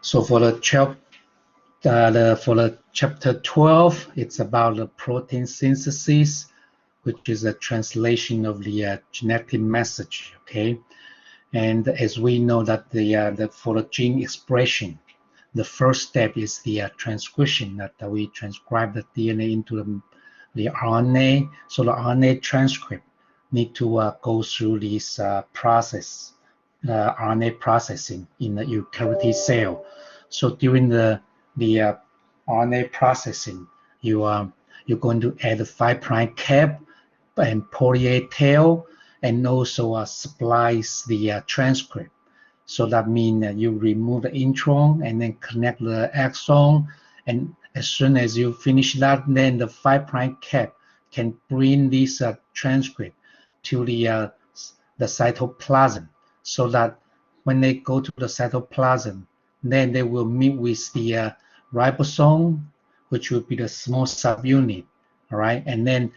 So for the chapter 12, it's about the protein synthesis, which is a translation of the genetic message. Okay, and as we know that for the gene expression, the first step is the transcription, that we transcribe the DNA into the RNA. So the RNA transcript need to go through this process, RNA processing in the eukaryotic cell. So during the RNA processing, you're going to add a 5' cap and poly-A tail, and also splice the transcript. So that means you remove the intron and then connect the exon, and as soon as you finish that, then the 5' cap can bring this transcript to the cytoplasm, so that when they go to the cytoplasm, then they will meet with the ribosome, which will be the small subunit, all right? And then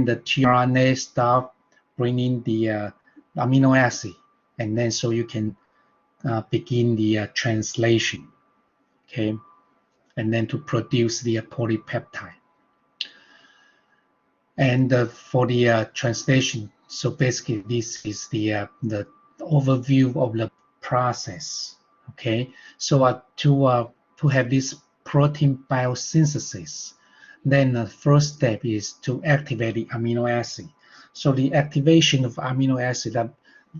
the tRNA start bringing the amino acid, and then so you can begin the translation, okay? And then to produce the polypeptide. And for the translation, so basically this is the overview of the process, okay? So to have this protein biosynthesis, then the first step is to activate the amino acid. So the activation of amino acid,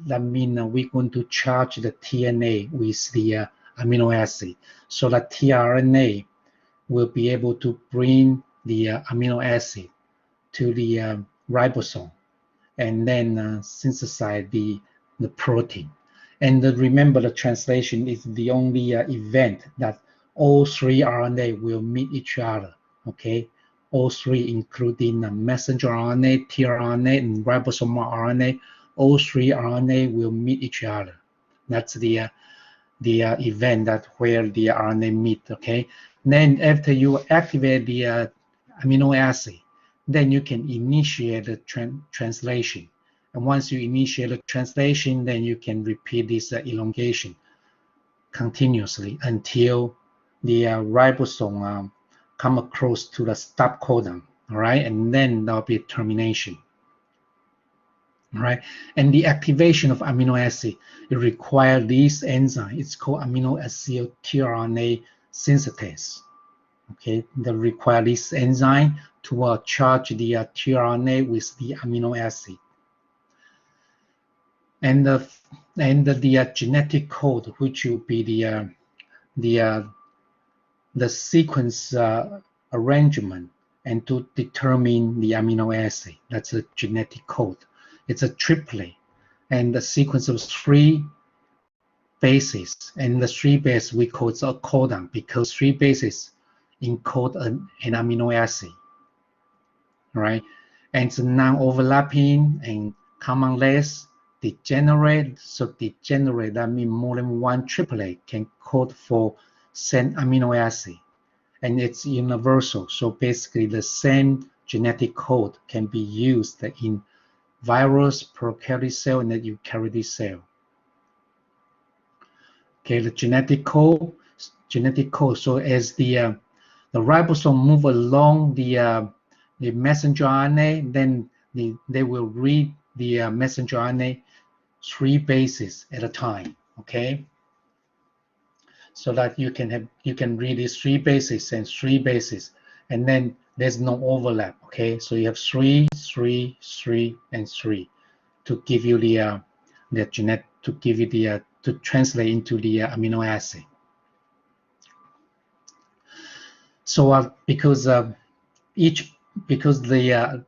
that means we're going to charge the DNA with the amino acid, so that tRNA will be able to bring the amino acid to the ribosome, and then synthesize the protein. And remember, the translation is the only event that all three RNA will meet each other, okay? All three, including messenger RNA, tRNA, and ribosomal RNA, all three RNA will meet each other. That's the event that where the RNA meet, okay? Then after you activate the amino acid, then you can initiate the translation. And once you initiate the translation, then you can repeat this elongation continuously until the ribosome come across to the stop codon, all right? And then there'll be termination, all right? And the activation of amino acid, it requires this enzyme. It's called amino acid tRNA synthetase, okay? They require this enzyme to charge the tRNA with the amino acid. And the genetic code, which will be the sequence arrangement, and to determine the amino acid. That's a genetic code. It's a triplet, and the sequence of 3 bases, and the 3 bases we call it a codon, because 3 bases encode an amino acid, right? And it's non-overlapping and commonless. Degenerate, so degenerate, that means more than one triplet can code for same amino acid, and it's universal. So basically the same genetic code can be used in virus, prokaryotic cell, and the eukaryotic cell. Okay, the genetic code. So as the ribosome move along the messenger RNA, then they will read the messenger RNA 3 bases at a time, okay? So that you can read these 3 bases and 3 bases, and then there's no overlap, okay? So you have 3, 3, 3, and 3 to give you the genetic, to give you the to translate into the amino acid. So because the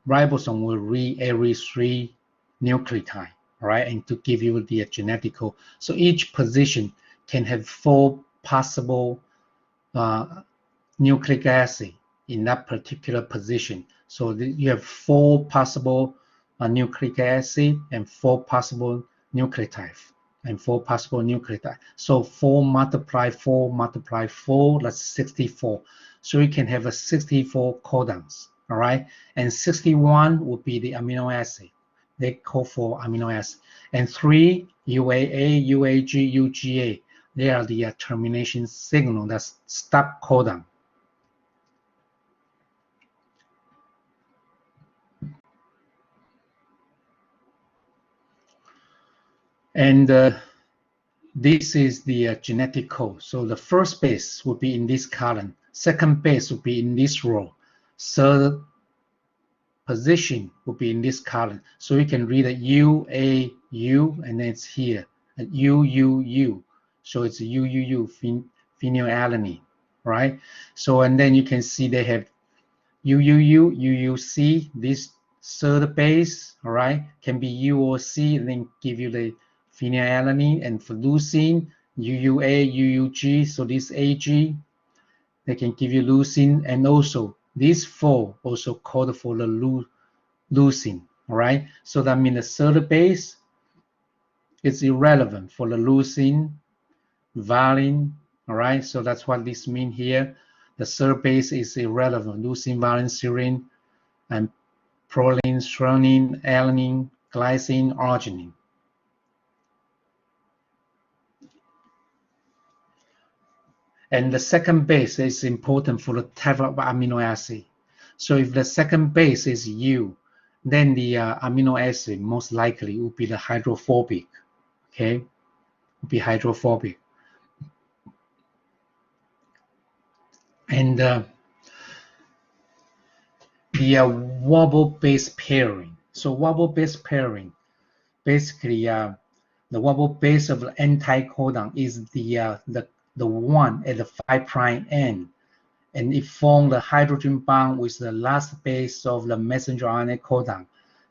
ribosome will read every 3 nucleotide, right, and to give you the genetic code. So each position can have 4 possible nucleic acid in that particular position. So you have 4 possible nucleic acid and 4 possible nucleotides, and 4 possible nucleotides. So 4 multiply 4 multiply 4, that's 64. So you can have a 64 codons, all right? And 61 would be the amino acid. They code for amino acid. And 3, UAA, UAG, UGA. they are the termination signal, that's stop codon. And this is the genetic code. So the first base will be in this column, second base will be in this row, third position will be in this column. So you can read a U, A, U, and then it's here, a U, U, U. So it's U, U, U, phenylalanine, right? So, and then you can see they have U, U, U, U, U, C, this third base, all right, can be U or C, and then give you the phenylalanine, and for leucine, UUA, UUG, so this AG, they can give you leucine, and also these four also code for the leucine, all right? So that means the third base is irrelevant for the leucine, valine, all right? So that's what this means here. The third base is irrelevant, leucine, valine, serine, and proline, threonine, alanine, glycine, arginine. And the second base is important for the type of amino acid. So if the second base is U, then the amino acid most likely will be the hydrophobic, okay? Will be hydrophobic. And the wobble base pairing. So wobble base pairing, basically the wobble base of the anticodon is the one at the 5' end, and it forms the hydrogen bond with the last base of the messenger RNA codon,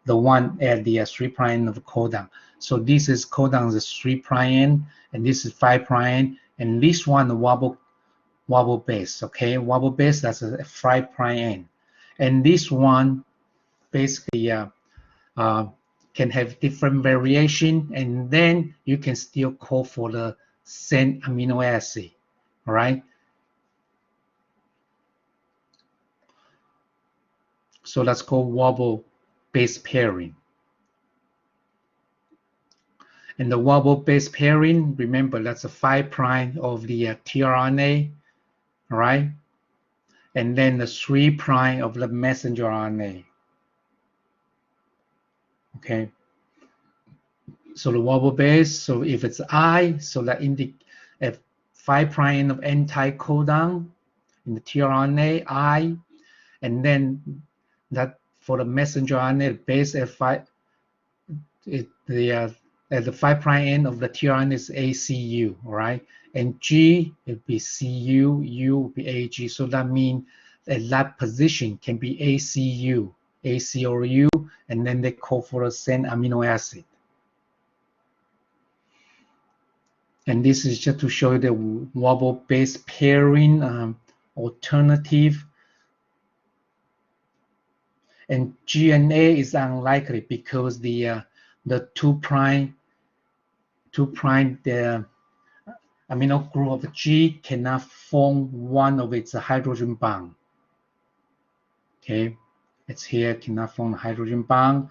the one at the 3' end of the codon. So this is codon is 3' end, and this is 5' end, and this one the wobble base, okay? Wobble base, that's a 5' end. And this one basically can have different variation, and then you can still call for the same amino acid, all right? So that's called wobble base pairing. And the wobble base pairing, remember that's a 5' of the tRNA, all right? And then the 3' of the messenger RNA. Okay. So the wobble base, so if it's I, so that indicate a 5' of anticodon in the tRNA, I, and then that for the messenger RNA base at 5, at the 5' end of the tRNA is ACU, all right? And G, it would be CU, U would be AG. So that means at that position can be ACU, AC or U, and then they call for the same amino acid. And this is just to show you the wobble base pairing alternative. And G and A is unlikely because the 2' the amino group of G cannot form one of its hydrogen bond. Okay, it's here, cannot form a hydrogen bond.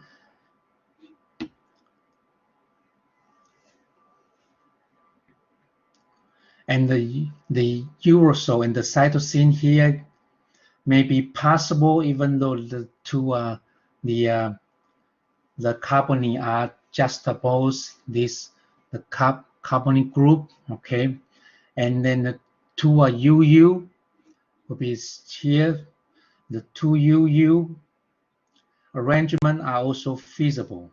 And the uracil and the cytosine here may be possible, even though the two the carbonyl are juxtaposed, the carbonyl group, okay, and then the two UU will be here. The two UU arrangement are also feasible,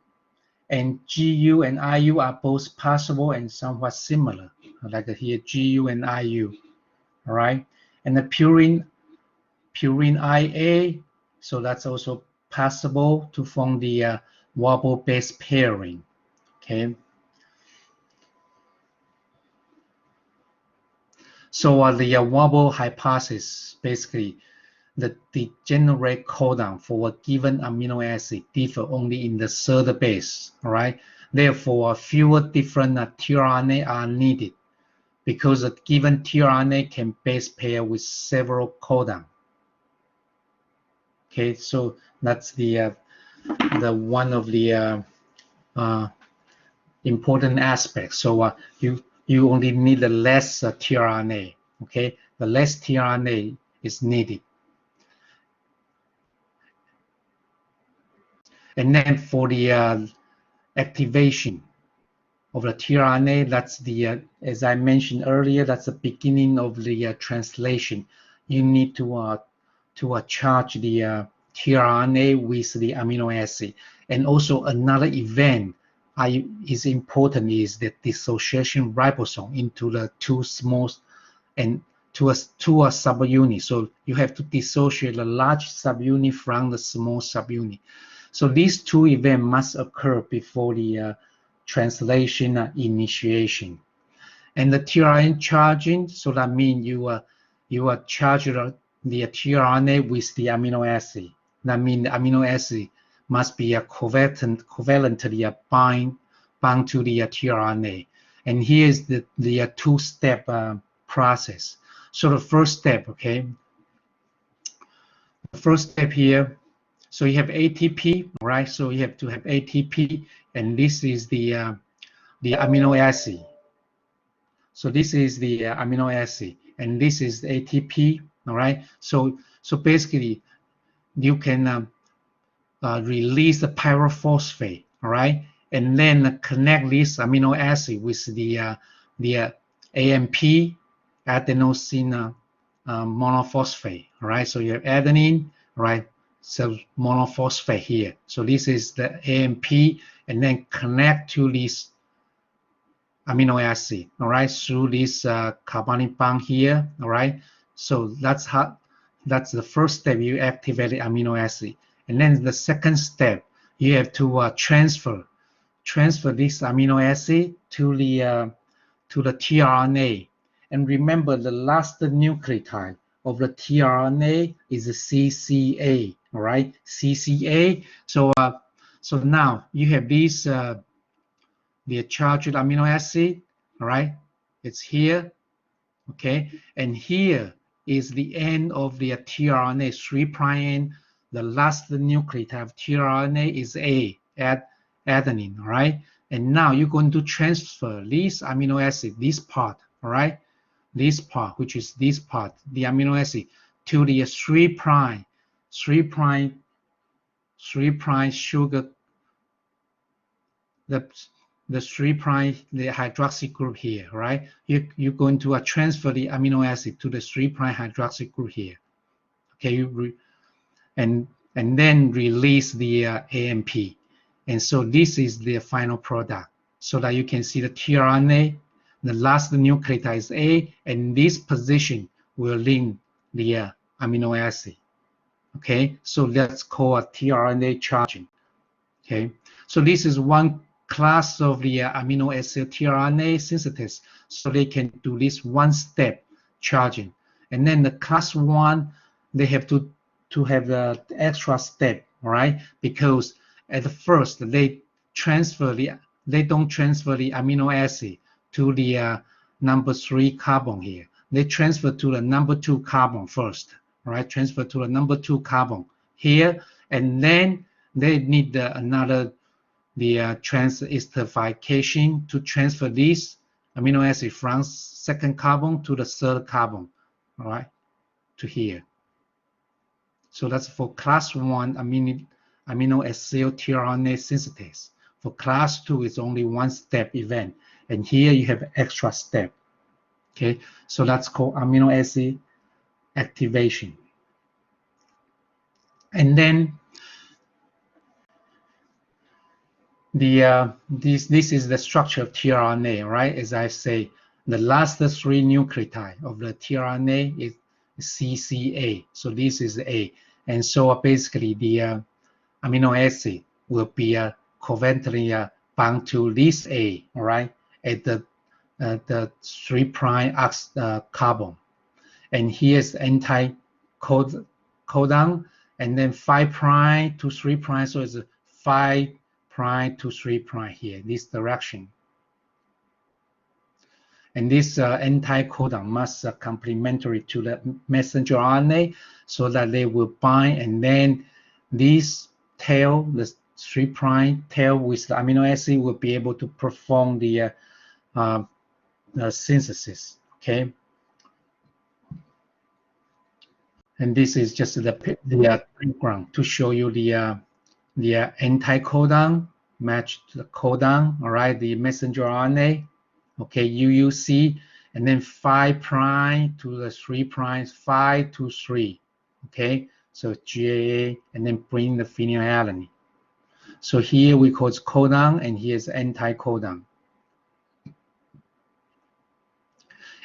and GU and IU are both possible and somewhat similar, like here GU and IU, all right, and the purine IA, so that's also possible to form the wobble base pairing, okay. So the wobble hypothesis, basically, the degenerate codon for a given amino acid differ only in the third base, all right? Therefore, fewer different tRNA are needed because a given tRNA can base pair with several codon. Okay, so that's the one of the important aspects. So you you only need the less tRNA. Okay, the less tRNA is needed. And then for the activation of the tRNA, that's the, as I mentioned earlier, that's the beginning of the translation. You need to charge the tRNA with the amino acid. And also another event is important is the dissociation ribosome into the two small and to a subunit. So you have to dissociate the large subunit from the small subunit. So these two events must occur before the translation initiation. And the tRNA charging, so that means you charge the tRNA with the amino acid. That means the amino acid must be covalently bound to the tRNA. And here is the two-step process. So the first step, okay, the first step here, so you have ATP, right? So you have to have ATP, and this is the amino acid. So this is the amino acid, and this is the ATP, all right? So basically, you can release the pyrophosphate, all right? And then connect this amino acid with the AMP, adenosine monophosphate, all right? So you have adenine, right? So monophosphate here. So this is the AMP, and then connect to this amino acid, all right, through this carbonic bond here, all right. So that's the first step. You activate the amino acid, and then the second step, you have to transfer this amino acid to the tRNA. And remember, the last nucleotide of the tRNA is the CCA, all right, CCA. So now you have this the charged amino acid, all right, it's here, okay, and here is the end of the tRNA, 3' end. The last nucleotide of tRNA is A, adenine, all right, and now you're going to transfer this amino acid, this part, all right, this part, which is this part, the amino acid, to the 3' sugar, the 3' the hydroxy group here, right? You're going to transfer the amino acid to the 3' hydroxy group here. Okay, and then release the AMP. And so this is the final product, so that you can see the tRNA, the last nucleotide is A, and this position will link the amino acid. Okay, so that's called tRNA charging. Okay, so this is one class of the amino acid tRNA synthetase, so they can do this one-step charging. And then the class 1, they have to have the extra step, all right? Because at first they don't transfer the amino acid to the number 3 carbon here. They transfer to the number 2 carbon first, all right? Transfer to the number 2 carbon here, and then they need the transesterification to transfer this amino acid from second carbon to the third carbon, all right, to here. So that's for class 1 amino acid tRNA synthetase. For class 2, it's only one-step event, and here you have extra step. Okay, so that's called amino acid activation. And then this is the structure of tRNA, right? As I say, the last 3 nucleotide of the tRNA is CCA. So this is A, and so basically the amino acid will be covalently bound to this A, all right, at the 3' carbon, and here's anti-codon, and then 5' to 3', so it's 5' to 3' here, this direction. And this anti-codon must complementary to the messenger RNA, so that they will bind, and then this tail, the 3' tail with the amino acid, will be able to perform the synthesis. Okay, and this is just the background to show you the anti-codon match to the codon. All right, the messenger RNA. Okay, UUC, and then 5' to the 3', 5 to 3. Okay, so GAA, and then bring the phenylalanine. So here we call it codon, and here's anti-codon.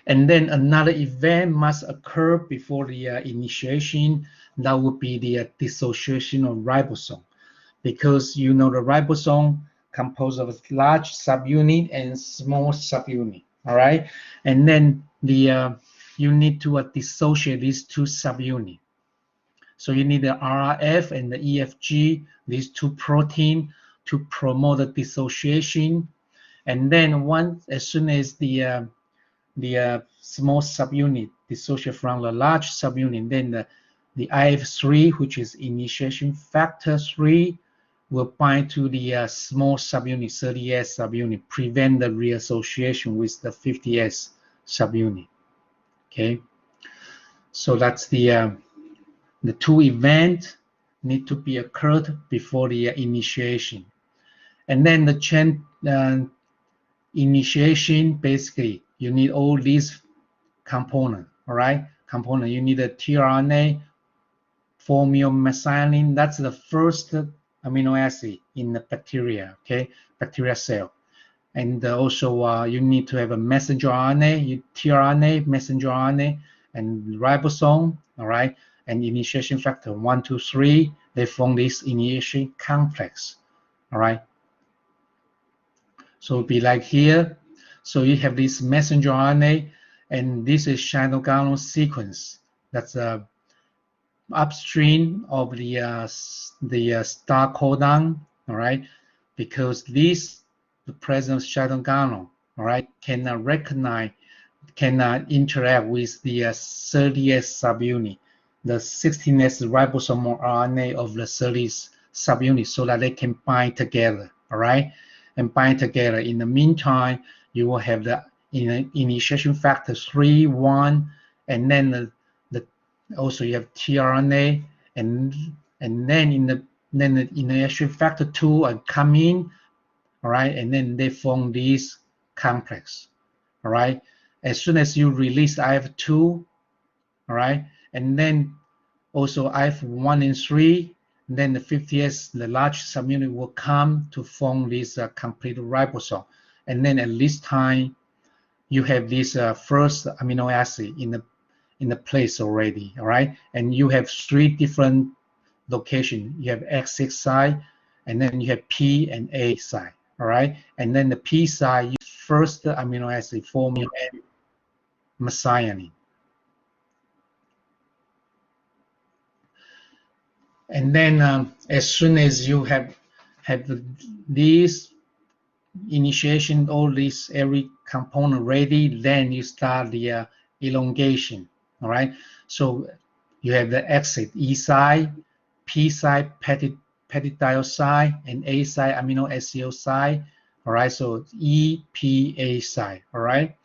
And then another event must occur before the initiation. That would be the dissociation of ribosome, because you know the ribosome composed of a large subunit and small subunit. All right, and then the you need to dissociate these two subunits. So you need the RRF and the EFG, these two proteins, to promote the dissociation. And then as soon as the small subunit dissociate from the large subunit, then the IF3, which is initiation factor 3, will bind to the small subunit, 30S subunit, prevent the reassociation with the 50S subunit. Okay, so that's the two events need to be occurred before the initiation. And then the chain initiation, basically, you need all these components, all right? You need a tRNA, formylmethionine. That's the first amino acid in the bacteria, okay? Bacteria cell. And also you need to have a messenger RNA, tRNA, messenger RNA, and ribosome, all right? And initiation factor 1, 2, 3, they form this initiation complex, all right? So it'll be like here. So you have this messenger RNA, and this is cytokine sequence. That's upstream of the star codon, all right? Because the presence of cytokine, all right, cannot recognize, cannot interact with the 30S subunit, the 16S ribosomal RNA of the 30S subunit, so that they can bind together, all right? And bind together. In the meantime, you will have the initiation factor 3, 1, and then also you have tRNA, and then the initiation factor 2 come in, all right, and then they form this complex, all right. As soon as you release IF2, all right, and then also IF1 and 3, then the 50S, the large subunit will come to form this complete ribosome. And then at this time, you have this first amino acid in the place already, all right? And you have 3 different locations. You have X6 site, and then you have P and A site, all right? And then the P site, you first amino acid forming methionine. And then as soon as you have this initiation, all this every component ready, then you start the elongation, all right? So you have the exit E side, P side, peptidyl side, and A side, amino acid side, all right? So E, P, A side, all right?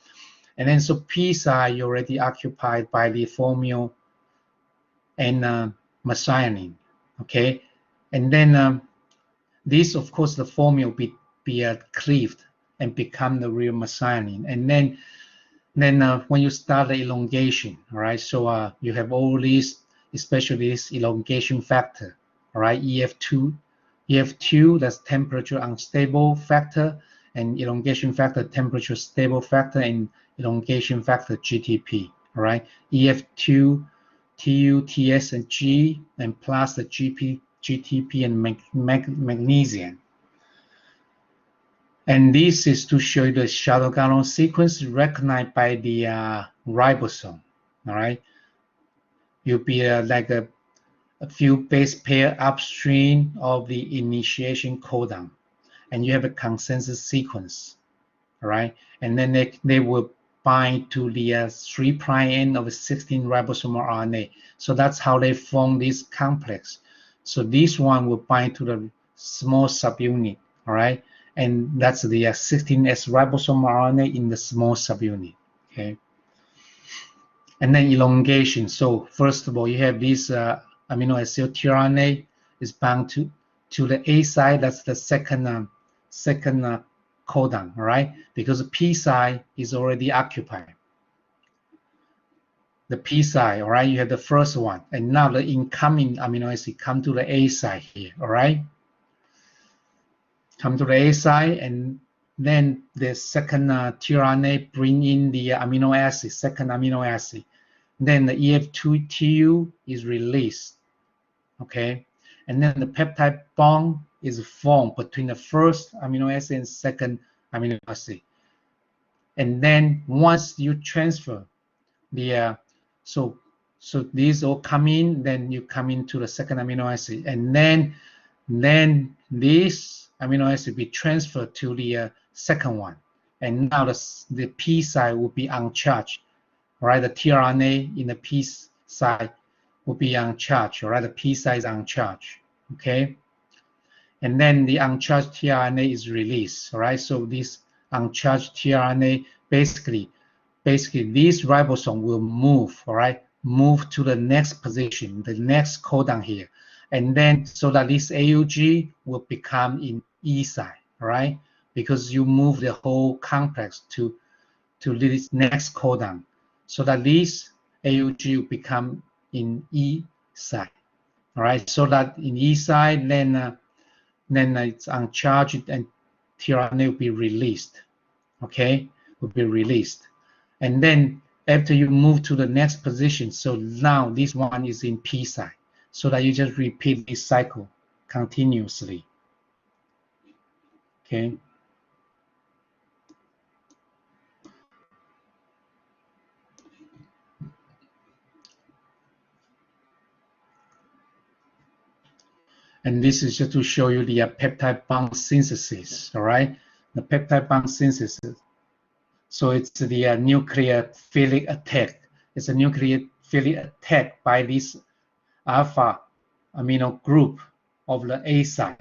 And then so P side, you're already occupied by the formyl and methionine, okay? And then this, of course, the formyl be cleaved and become the real methionine. And then when you start the elongation, all right, so you have all these, especially this elongation factor, all right, EF2, that's temperature unstable factor, and elongation factor, temperature stable factor, and elongation factor, GTP, all right, EF2, TU, TS, and G, and plus the GTP and magnesium. And this is to show you the shuttle-galon sequence recognized by the ribosome, all right? You'll be like a few base pair upstream of the initiation codon, and you have a consensus sequence, all right? And then they will bind to the 3' end of a 16 ribosomal RNA. So that's how they form this complex. So this one will bind to the small subunit, all right? and that's the 16S ribosomal RNA in the small subunit. Okay, and then elongation. So first of all, you have this amino acid tRNA is bound to the A side. That's the second codon, right? Because the P side is already occupied. The P side, all right? You have the first one, and now the incoming amino acid come to the A side here, all right? Come to the A side, and then the second tRNA bring in the amino acid, second amino acid. Then the EF2TU is released, okay? And then the peptide bond is formed between the first amino acid and second amino acid. And then once you transfer the, so these all come in, then you come into the second amino acid, and then this amino acid be transferred to the second one, and now the P side will be uncharged, right? The tRNA in the P side will be uncharged, right? The P side is uncharged, okay? And then the uncharged tRNA is released, right? So this uncharged tRNA basically this ribosome will move, all right? Move to the next position, the next codon here. And then so that this AUG will become in E side, right? Because you move the whole complex to this next codon. So that this AUG will become in E side, all right? So that in E side, then it's uncharged and tRNA will be released, okay? Will be released. And then after you move to the next position, so now this one is in P side, so that you just repeat this cycle continuously, okay? And this is just to show you the peptide bond synthesis, all right? The peptide bond synthesis. So it's the nucleophilic attack. It's a nucleophilic attack by this alpha amino group of the A side.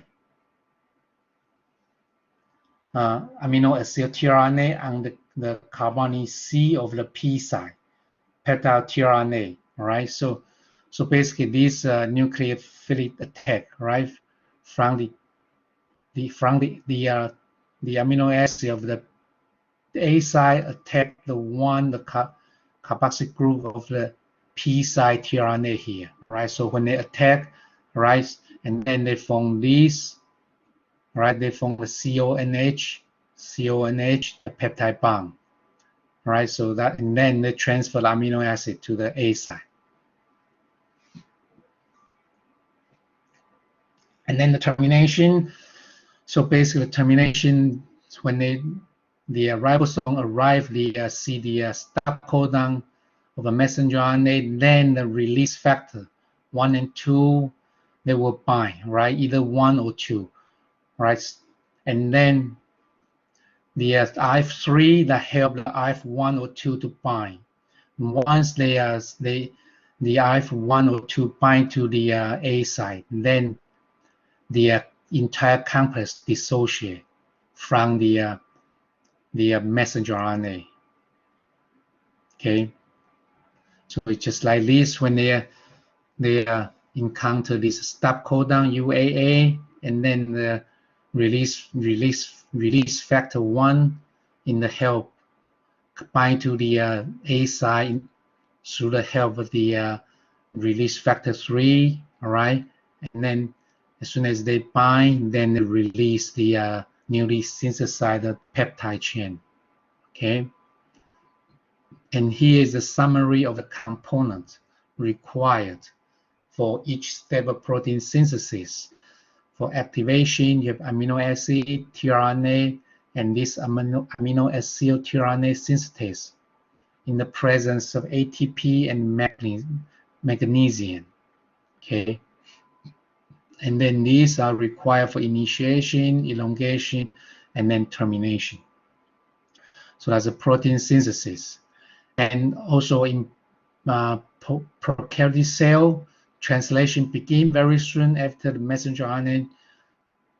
Amino acid tRNA and the carbonyl C of the P side, peptide tRNA, all right? So basically this nucleophilic attack, right, from the amino acid of the A side attack the carboxyl group of the P side tRNA here, right? So when they attack, right, and then they form these, right? They form the CONH, the peptide bond, right? So that, and then they transfer the amino acid to the A side. And then the termination. So basically, the termination, when the ribosome arrive, they see the stop codon of a messenger RNA, then the release factor 1 and 2, they will bind, right? Either 1 or 2, right? And then the IF3 that help the IF1 or 2 to bind. Once the IF1 or 2 bind to the A side, then the entire complex dissociate from the messenger RNA. Okay, so it's just like this when they encounter this stop codon UAA, and then the release factor 1 in the help bind to the A side through the help of the release factor 3, all right? And then as soon as they bind, then they release the newly synthesized peptide chain, okay? And here is a summary of the components required for each step of protein synthesis. For activation, you have amino acid, tRNA, and this amino acid tRNA synthetase in the presence of ATP and magnesium, okay? And then these are required for initiation, elongation, and then termination. So that's a protein synthesis. And also in prokaryotic cell, translation begins very soon after the messenger RNA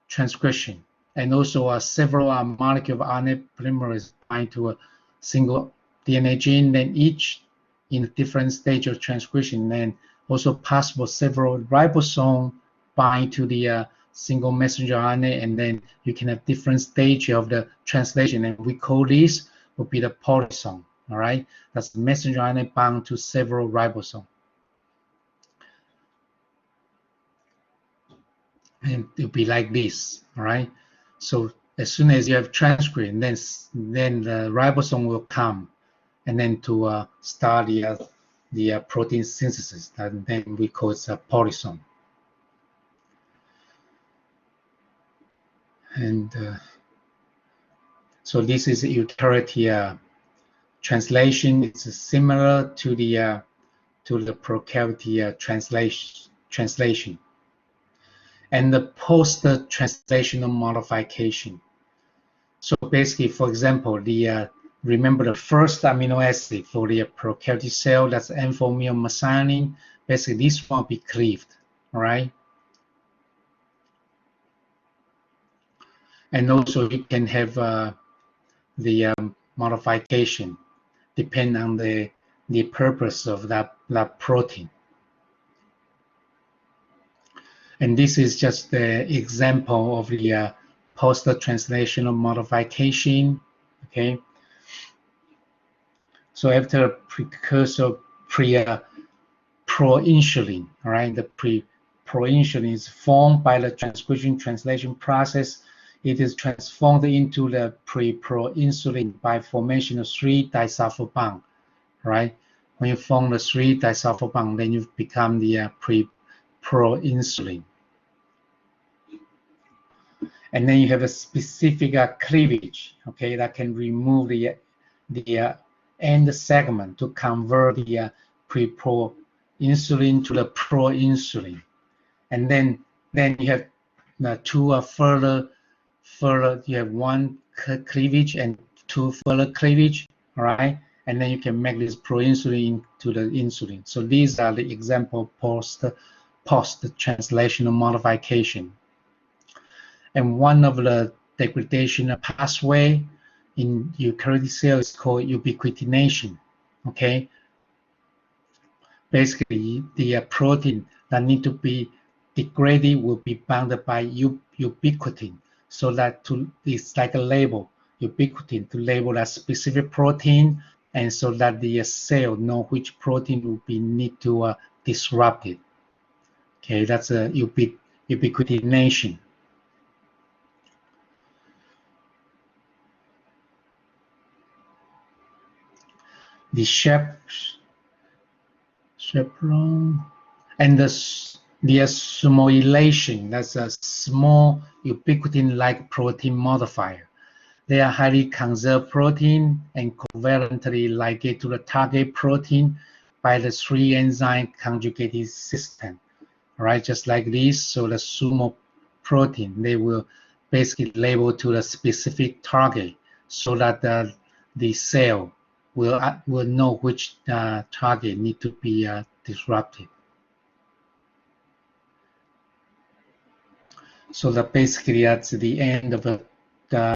transcription. and also several molecule of RNA polymerase bind to a single DNA gene, then each in a different stage of transcription, and also possible several ribosome bind to the single messenger RNA, and then you can have different stage of the translation, and we call this will be the polysome. All right, that's the messenger RNA bound to several ribosomes. And it'll be like this, all right? So as soon as you have transcript, then the ribosome will come, and then to start the protein synthesis, and then we call it a polysome. And so this is eukaryotic translation. It's similar to the prokaryotic translation. And the post-translational modification. So basically, for example, remember the first amino acid for the prokaryotic cell, that's N4-methionine. Basically, this one will be cleaved, all right? And also, you can have the modification depend on the purpose of that protein. And this is just the example of the post-translational modification, okay? So after precursor proinsulin, all right? The proinsulin is formed by the transcription translation process. It is transformed into the proinsulin by formation of 3-disulfur bond, right? When you form the 3-disulfur bond, then you become the proinsulin. And then you have a specific cleavage, okay, that can remove the end segment to convert the proinsulin to the proinsulin. And then you have two further, you have one cleavage and two further cleavage, all right? And then you can make this proinsulin to the insulin. So these are the example post-translational modification. And one of the degradation pathway in eukaryotic cell is called ubiquitination, okay? Basically, the protein that need to be degraded will be bounded by ubiquitin, so that it's like a label, ubiquitin, to label that specific protein, and so that the cell know which protein will be need to disrupt it. Okay, that's a ubiquitination. The chaperone and the smorylation, that's a small ubiquitin-like protein modifier. They are highly conserved protein and covalently ligate to the target protein by the 3-enzyme conjugated system. All right, just like this. So the sumo protein, they will basically label to the specific target, so that the cell will know which target need to be disrupted. So that basically that's the end of the